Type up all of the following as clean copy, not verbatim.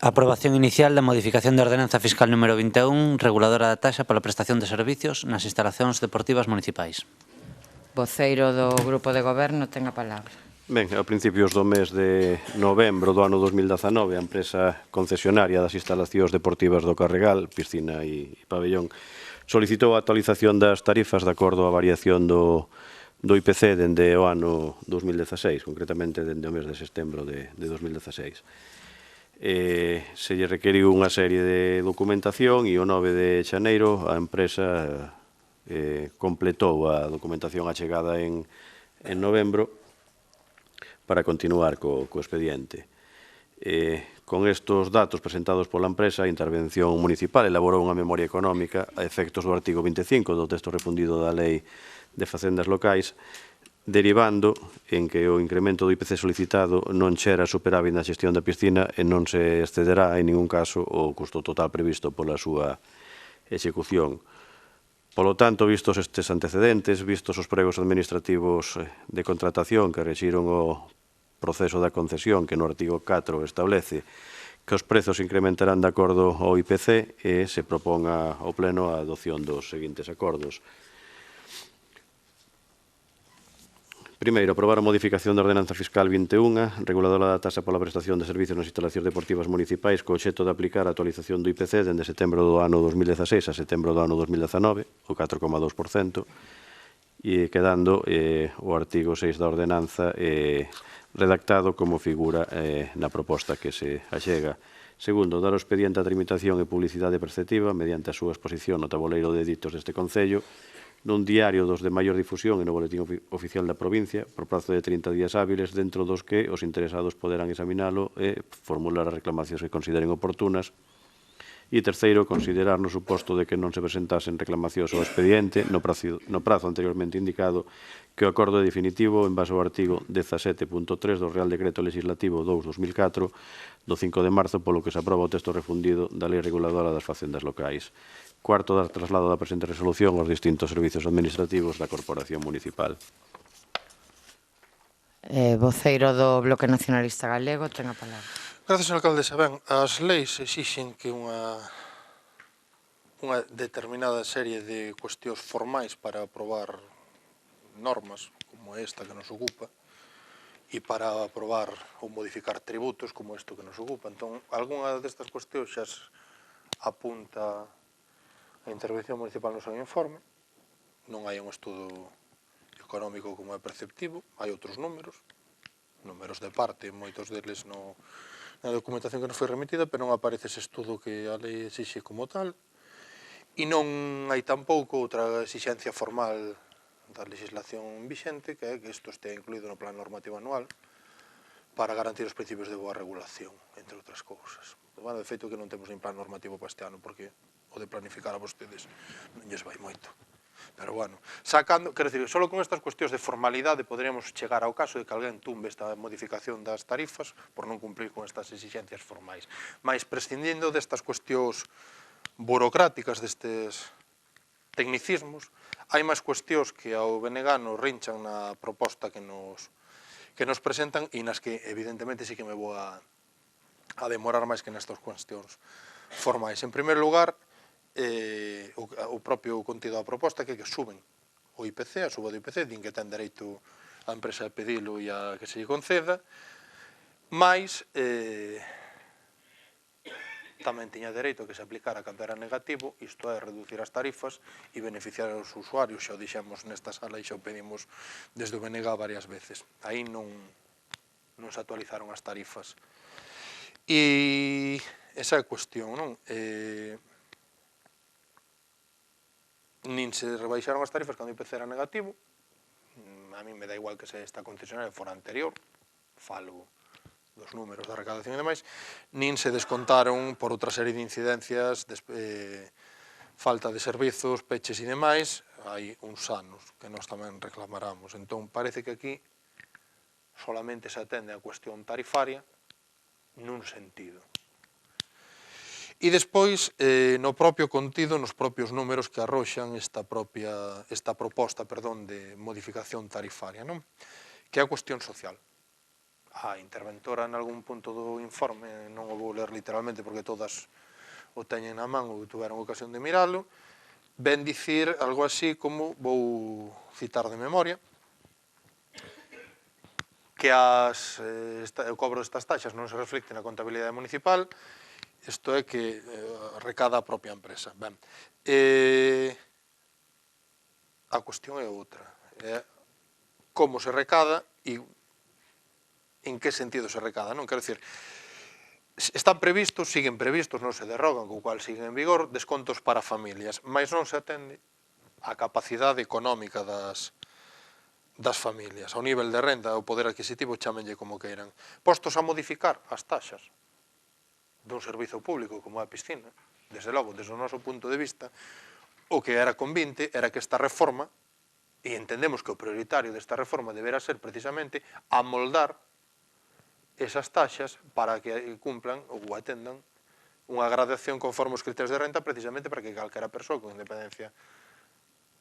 Aprobación inicial da modificación da Ordenanza Fiscal número 21, reguladora da taxa pola prestación de servicios nas instalacións deportivas municipais. Voceiro do Grupo de Goberno ten a palabra. Ben, a principios do mes de novembro do ano 2019, a empresa concesionaria das instalacións deportivas do Carregal, piscina e pabellón, solicitou a actualización das tarifas de acordo á variación do IPC dende o ano 2016, concretamente dende o mes de setembro de 2016. Se lle requeriu unha serie de documentación e o 9 de xaneiro a empresa completou a documentación achegada en novembro para continuar co expediente. Con estes datos presentados pola empresa, a Intervención Municipal elaborou unha memoria económica a efectos do artigo 25 do texto refundido da Lei de Facendas Locais, derivando en que o incremento do IPC solicitado non xera superávit na xestión da piscina e non se excederá en ningún caso o custo total previsto pola súa execución. Polo tanto, vistos estes antecedentes, vistos os pregos administrativos de contratación que rexiron o proceso da concesión que no artigo 4 establece que os prezos incrementarán de acordo ao IPC e se propón ao Pleno a adopción dos seguintes acordos. Primeiro, aprobar a modificación da Ordenanza Fiscal 21, reguladora da taxa pola prestación de servicios nas instalacións deportivas municipais co obxecto de aplicar a actualización do IPC dende setembro do ano 2016 a setembro do ano 2019, o 4,2%, e quedando o artigo 6 da ordenanza redactado como figura na proposta que se achega. Segundo, dar ao expediente a tramitación e publicidade perceptiva mediante a súa exposición no tabuleiro de editos deste Concello, nun diario dos de maior difusión e no boletín oficial da provincia, por prazo de 30 días hábiles, dentro dos que os interesados poderán examinalo e formular as reclamacións que consideren oportunas. E terceiro, considerar no suposto de que non se presentasen reclamacións ao expediente no prazo anteriormente indicado que o acordo é definitivo en base ao artigo 17.3 do Real Decreto Legislativo 2/2004 do 5 de marzo polo que se aproba o texto refundido da Lei Reguladora das Facendas Locais. Cuarto, dar traslado da presente resolución aos distintos servicios administrativos da Corporación Municipal. Voceiro do Bloque Nacionalista Galego ten a palabra. Gracias, alcaldesa. Ben, as leis exixen que unha determinada serie de cuestións formais para aprobar normas como esta que nos ocupa e para aprobar ou modificar tributos como isto que nos ocupa. Entón, algunha destas cuestións xa apunta a Intervención Municipal no seu informe. Non hai un estudo económico como é perceptivo, hai outros números de parte, moitos deles na documentación que nos foi remitida, pero non aparece ese estudo que a lei exixe como tal, e non hai tampouco outra exixencia formal da legislación vixente, que é que isto estea incluído no plan normativo anual para garantir os principios de boa regulación, entre outras cousas. De feito que non temos nin plan normativo para este ano, porque o de planificar a vostedes non lles vai moito. Pero, bueno, sacando, quero dicir, só con estas cuestións de formalidade poderíamos chegar ao caso de que alguén tumbe esta modificación das tarifas por non cumplir con estas exixencias formais. Mais, prescindindo destas cuestións burocráticas, destes tecnicismos, hai máis cuestións que ao BNG nos rinchan na proposta que nos presentan e nas que, evidentemente, sí que me vou a demorar máis que nestas cuestións formais. En primeiro lugar, o propio contido da proposta que suben o IPC, a suba do IPC, din que ten dereito a empresa a pedilo e a que se lle conceda, mais tamén tiña dereito a que se aplicara cando era negativo, isto é, reducir as tarifas e beneficiar aos usuarios, xa o dixemos nesta sala e xa o pedimos desde o BNG varias veces. Aí non se actualizaron as tarifas. E esa é a cuestión, non? Nin se rebaixaron as tarifas cando o IPC era negativo, a mí me dá igual que se esta concesionaria fora anterior, falo dos números da recaudación e demais, nin se descontaron por outra serie de incidencias, falta de servizos, peches e demais, hai uns anos que nós tamén reclamaramos. Entón, parece que aquí solamente se atende a cuestión tarifaria nun sentido. E despois, no propio contido, nos propios números que arroxan esta proposta de modificación tarifaria, que é a cuestión social. a interventora en algún punto do informe, non o vou ler literalmente porque todas o teñen na man ou tuveron ocasión de miralo, ven dicir algo así como, vou citar de memoria, que o cobro destas taxas non se reflicte na contabilidade municipal, isto é que recada a propia empresa. Ben, a cuestión é outra, é como se recada e en que sentido se recada, non? Quero dicir, están previstos, siguen previstos, non se derrogan, co cual siguen en vigor, descontos para familias, mas non se atende a capacidade económica das familias, ao nivel de renda, o poder adquisitivo, chámenlle como queiran. Postos a modificar as taxas dun servizo público como a piscina, desde logo, desde o noso punto de vista, o que era convinte era que esta reforma, e entendemos que o prioritario desta reforma deberá ser precisamente amoldar esas taxas para que cumplan ou atendan unha gradación conforme os criterios de renta, precisamente para que calquera persoa con independencia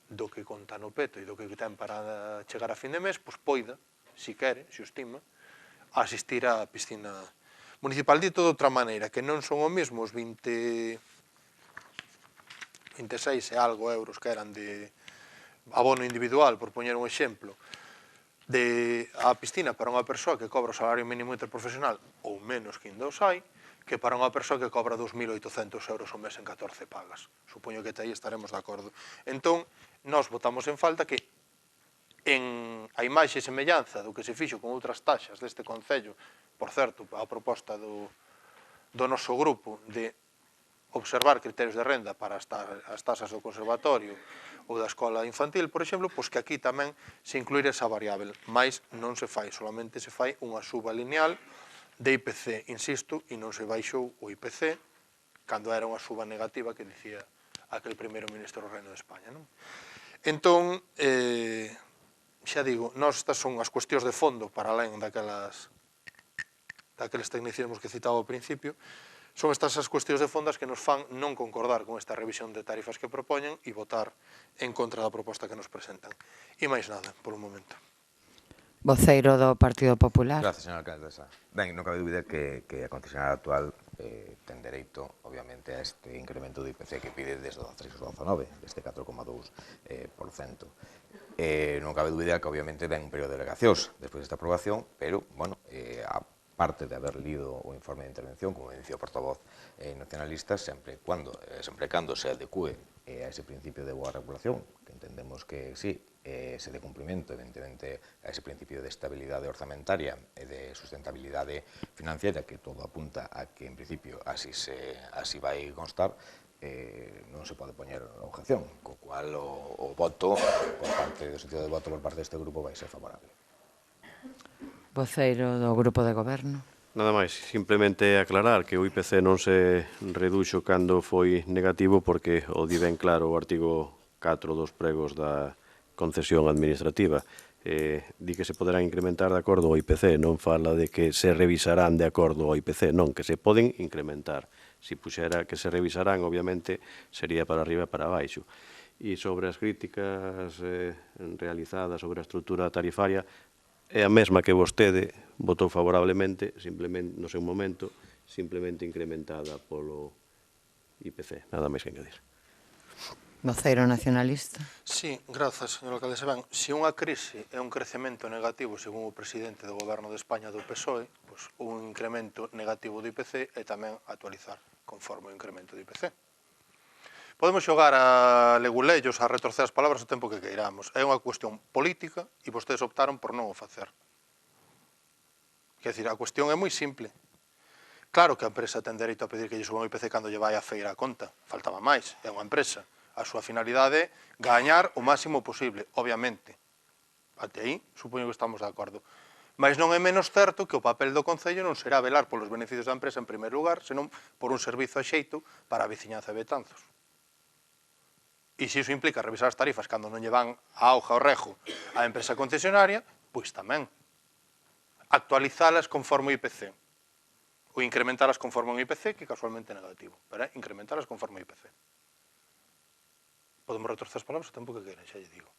do que conta no peto e do que ten para chegar a fin de mes, pois poida, si quere, si o estima, asistir á piscina municipal. Dito de outra maneira, que non son o mesmo os 26 e algo euros que eran de abono individual, por poñer un exemplo, de a piscina para unha persoa que cobra o salario mínimo interprofesional ou menos que ainda os hai, que para unha persoa que cobra 2.800 euros ao mes en 14 pagas. Supoño que aí estaremos de acordo. Entón, nós votamos en falta que a imaxe e semellanza do que se fixo con outras taxas deste Concello, por certo, a proposta do noso grupo de observar criterios de renda para as taxas do conservatorio ou da escola infantil, por exemplo, pois que aquí tamén se incluir esa variável, mas non se fai, solamente se fai unha suba lineal de IPC, insisto, e non se baixou o IPC cando era unha suba negativa que dicía aquel primeiro ministro do Reino de España. Non? Entón, xa digo, estas son as cuestións de fondo para alén daqueles tecnicismos que citaba ao principio, son estas as cuestións de fondo que nos fan non concordar con esta revisión de tarifas que propoñen e votar en contra da proposta que nos presentan. E máis nada, por un momento. Voceiro do Partido Popular. Gracias, señora alcaldesa. Ben, non cabe dúbida que a concesionaria actual ten dereito, obviamente, a este incremento do IPC que pide desde o 2019, deste 4,2%. Non cabe dúbida que, obviamente, ven un período de delegacións despois desta aprobación, pero, bueno, a parte de haber lido o informe de intervención, como dicía o portavoz nacionalista, sempre cando se adecue a ese principio de boa regulación, que entendemos que sí, se dé cumprimento, evidentemente, a ese principio de estabilidade orzamentaria e de sustentabilidade financiera, que todo apunta a que, en principio, así vai constar, non se pode poñer objeción, co cual o voto, por parte do sentido de voto por parte deste grupo, vai ser favorable. Voceiro do Grupo de Goberno. Nada máis, simplemente aclarar que o IPC non se reduxo cando foi negativo porque o di ben claro o artigo 4 dos pregos da concesión administrativa. Di que se poderán incrementar de acordo ao IPC, non fala de que se revisarán de acordo ao IPC, non, que se poden incrementar. Si puxera que se revisarán, obviamente, sería para arriba e para baixo. E sobre as críticas realizadas sobre a estrutura tarifaria, é a mesma que vostede votou favorablemente, simplemente no seu momento, simplemente incrementada polo IPC, nada máis que engadir. Voceiro nacionalista. Sí, grazas, señor alcaldesa. Ben, se unha crise é un crecemento negativo, según o presidente do Goberno de España do PSOE, pois un incremento negativo do IPC é tamén actualizar conforme o incremento do IPC. Podemos xogar a legulellos, a retorcer as palabras o tempo que queiramos. É unha cuestión política e vostedes optaron por non o facer. Quer dizer, a cuestión é moi simple. Claro que a empresa ten dereito a pedir que lle suban o IPC cando lle vai a feira a conta. Faltaba máis, é unha empresa. A súa finalidade é gañar o máximo posible, obviamente. Até aí, supoño que estamos de acordo. Mas non é menos certo que o papel do Concello non será velar polos beneficios da empresa en primeiro lugar, senón por un servizo axeito para a veciñanza de Betanzos. E se iso implica revisar as tarifas cando non lle van a auga o rejo á empresa concesionaria, pois tamén. Actualizalas conforme o IPC. Ou incrementalas conforme o IPC, que casualmente é negativo. Pero incrementalas conforme o IPC. Podemos retorcer as palabras o tempo que queiran, xa lle digo.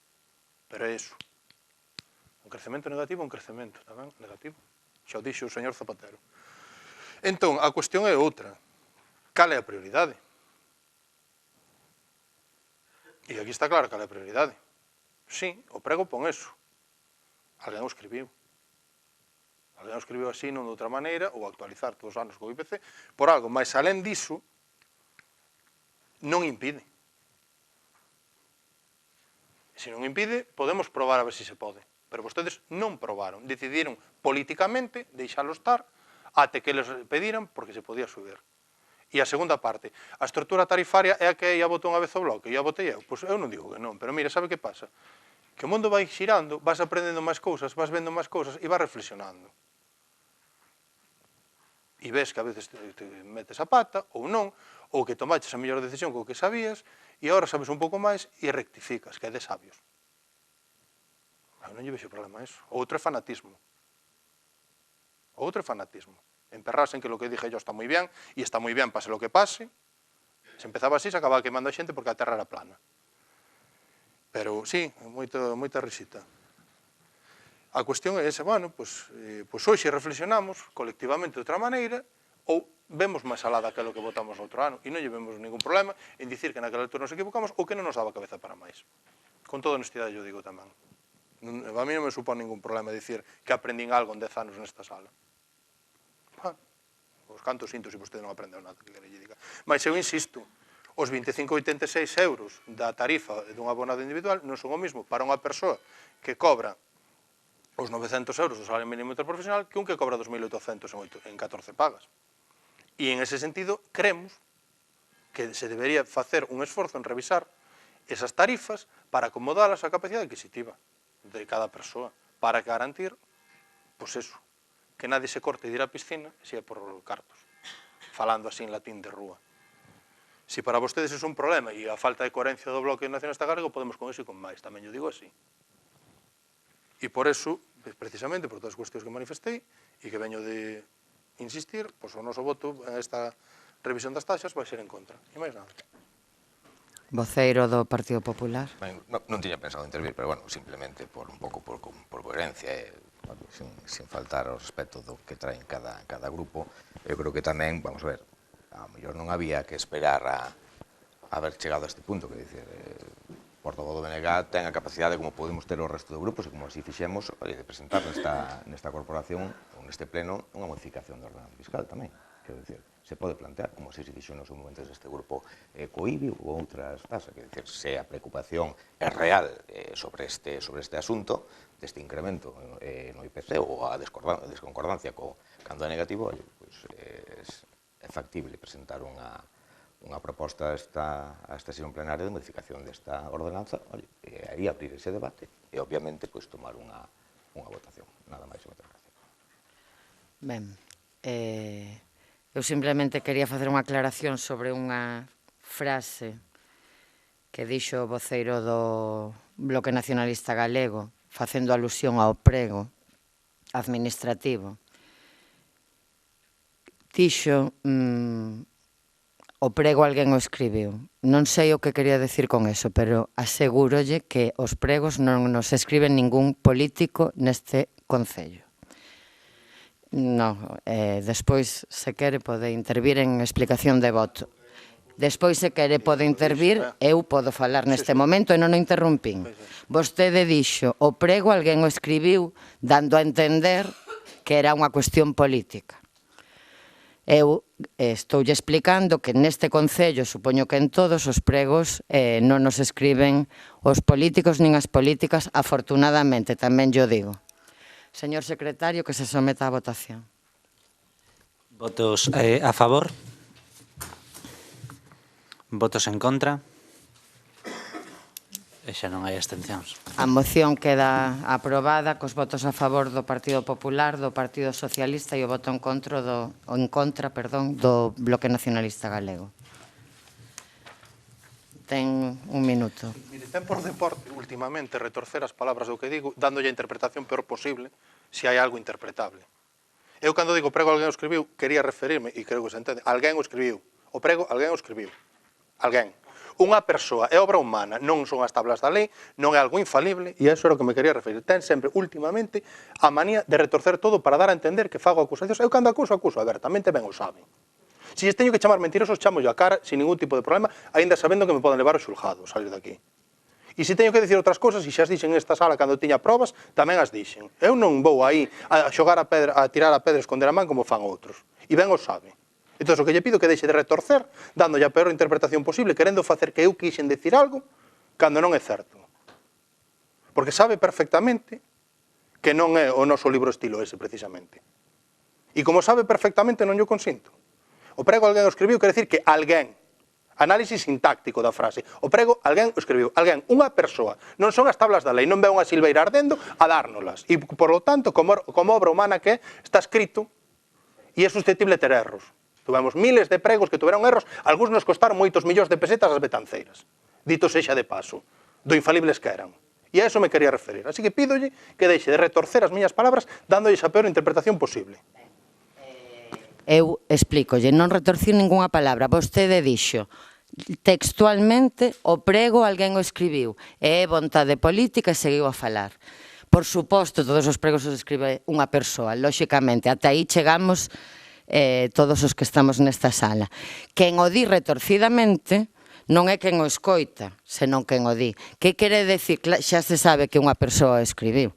Pero é iso. Un crecemento negativo, un crecemento tamén negativo. xa o dixo o señor Zapatero. Entón, a cuestión é outra. Cal é a prioridade? E aquí está claro cal é a prioridade. Sí, o prego pon eso. Alguén o escribiu. Alguén o escribiu así, non de outra maneira, ou actualizar todos os anos co IPC, por algo, mas alén diso, non impide. Se non impide, podemos probar a ver se se pode. Pero vostedes non probaron. Decidiron políticamente deixalo estar até que les pediran porque se podía subir. E a segunda parte, a estrutura tarifaria é a que ia votou unha vez o bloque, e a votei eu. Pois eu non digo que non, pero mira, sabe que pasa? Que o mundo vai xirando, vas aprendendo máis cousas, vas vendo máis cousas e vas reflexionando. E ves que a veces te metes a pata, ou non, ou que tomaches a mellor decisión co que sabías, e agora sabes un pouco máis e rectificas, que é de sabios. Eu non lle vexo problema a eso. Outro é fanatismo. Outro é fanatismo. Emperrarse en que lo que dije yo está moi bien, e está moi bien pase lo que pase. Se empezaba así, se acababa queimando a xente porque a terra era plana. Pero, sí, moita risita. A cuestión é esa, bueno, pois hoxe reflexionamos colectivamente de outra maneira, ou vemos máis alá daquilo que votamos outro ano, e non lle vemos ningún problema en dicir que naquela altura nos equivocamos ou que non nos daba cabeza para máis. Con toda honestidade eu digo tamén. A mí non me supón ningún problema dicir que aprendín algo en 10 anos nesta sala. Os cantos sinto se vostede non aprendeu nada, que lle diga. Mas eu insisto, os 25,86 euros da tarifa dun abonado individual non son o mismo para unha persoa que cobra os 900 euros do salario mínimo interprofesional que un que cobra 2.800 en 14 pagas. E en ese sentido, creemos que se debería facer un esforzo en revisar esas tarifas para acomodalas á capacidade adquisitiva de cada persoa, para garantir, pois eso, que nadie se corte de ir á piscina se é por cartos, falando así en latín de rúa. Se para vostedes é un problema e a falta de coherencia do Bloque Nacionalista Galego, podemos con eso e con máis, tamén yo digo así. E por eso, precisamente, por todas as cuestións que manifestei, e que veño de insistir, pois o noso voto a esta revisión das taxas vai ser en contra. E máis nada. Voceiro do Partido Popular. Non tiña pensado intervir, pero, bueno, simplemente por un pouco por coherencia e sin faltar ao respecto do que traen cada grupo, eu creo que tamén, vamos a ver, a mellor non había que esperar a haber chegado a este punto, que dicir, portavoz do BNG ten a capacidade, como podemos ter o resto de grupos, e como así fixemos, de presentar nesta corporación, ou neste pleno, unha modificación da ordenanza fiscal tamén. Quero dicir, se pode plantear, como se dixo nos momentos deste grupo co IBI ou outras tasas, quero dicir, se a preocupación é real sobre este asunto, deste incremento no IPC ou a desconcordancia cando é negativo, pois é factible presentar unha proposta a esta sesión plenaria de modificación desta ordenanza, e aí abrir ese debate e, obviamente, pois tomar unha votación. Nada máis e moitas gracias. Ben, eu simplemente quería facer unha aclaración sobre unha frase que dixo o voceiro do Bloque Nacionalista Galego, facendo alusión ao prego administrativo. Dixo, o prego alguén o escribiu. Non sei o que quería decir con eso, pero asegúrolle que os pregos non nos escriben ningún político neste concello. Non, despois, se quere, pode intervir en explicación de voto. Despois, se quere, pode intervir, eu podo falar neste momento e non o interrumpín. Vostede dixo, o prego alguén o escribiu, dando a entender que era unha cuestión política. Eu estoulle explicando que neste concello, supoño que en todos os pregos, non nos escriben os políticos nin as políticas, afortunadamente, tamén yo digo. Señor secretario, que se someta a votación. Votos a favor. Votos en contra. E xa non hai abstencións. A moción queda aprobada cos votos a favor do Partido Popular, do Partido Socialista e o voto en contra do Bloque Nacionalista Galego. Ten un minuto. Mire, ten por deporte, últimamente, retorcer as palabras do que digo, dándolle a interpretación peor posible, se hai algo interpretable. Eu, cando digo prego alguén o escribiu, quería referirme, e creo que se entende, alguén o escribiu. O prego alguén o escribiu. Alguén. Unha persoa é obra humana, non son as tablas da lei, non é algo infalible, e iso era o que me quería referir. Ten sempre, últimamente, a manía de retorcer todo para dar a entender que fago acusacións. Eu cando acuso, abertamente, ben o saben. Se lles teño que chamar mentirosos, chamo yo a cara, sin ningún tipo de problema, aínda sabendo que me poden levar ao xulgado, salir daqui. E se teño que dicir outras cousas, e xa as dixen nesta sala cando tiña probas, tamén as dixen. Eu non vou aí a xogar a pedra, a tirar a pedra e esconder a man como fan outros. E ben o sabe. Entón, o que lle pido que deixe de retorcer, dándolle a peor interpretación posible, querendo facer que eu quixen decir algo, cando non é certo. Porque sabe perfectamente que non é o noso libro estilo ese, precisamente. E como sabe perfectamente, non yo consinto. O prego alguén o escribiu, quer decir que alguén, análisis sintáctico da frase, o prego alguén o escribiu, alguén, unha persoa, non son as tablas da lei, non ve unha silveira ardendo a dárnolas. E, por lo tanto, como obra humana que está escrito, e é susceptible ter erros. Tuvemos miles de pregos que tuveron erros, algúns nos costaron moitos millóns de pesetas as betanceiras. Dito sexa de paso, do infalibles que eran. E a eso me quería referir. Así que pídolle que deixe de retorcer as miñas palabras dándolles a peor interpretación posible. Eu explícolle, non retorcí ningunha palabra. Vostede dixo textualmente o prego alguén o escribiu e é vontade política e seguiu a falar. Por suposto, todos os pregos os escribe unha persoa, lóxicamente, ata aí chegamos todos os que estamos nesta sala. Quen o di retorcidamente non é quen o escoita, senón quen o di. Que quere decir? Xa se sabe que unha persoa o escribiu,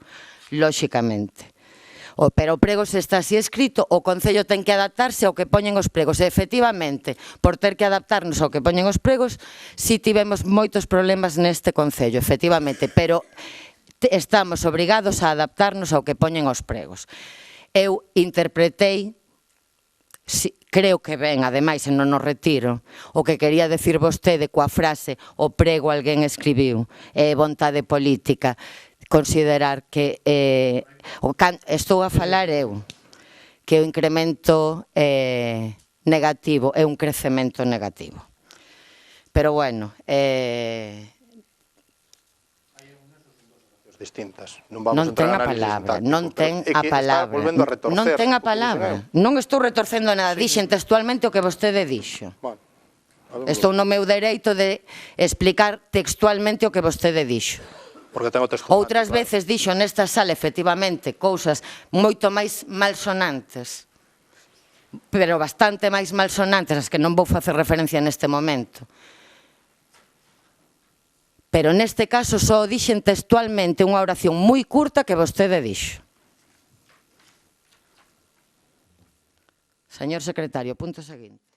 lóxicamente. Pero o prego se está así escrito, o Concello ten que adaptarse ao que poñen os pregos. E, efectivamente, por ter que adaptarnos ao que poñen os pregos, si tivemos moitos problemas neste Concello, efectivamente, pero estamos obrigados a adaptarnos ao que poñen os pregos. Eu interpretei, creo que ben, ademais, e non o retiro, o que quería decir vostede coa frase o prego alguén escribiu, é vontade política, considerar que estou a falar eu, que o incremento negativo é un crecemento negativo. Pero bueno, distintas. Non ten a palabra, non ten a palabra. Non ten a palabra. Non estou retorcendo nada, dixen textualmente o que vostede dixo. Estou no meu dereito de explicar textualmente o que vostede dixo. Outras veces dixo nesta sala, efectivamente, cousas moito máis malsonantes, pero bastante máis malsonantes, as que non vou facer referencia neste momento. Pero neste caso só dixen textualmente unha oración moi curta que vostede dixo. Señor secretario, punto seguinte.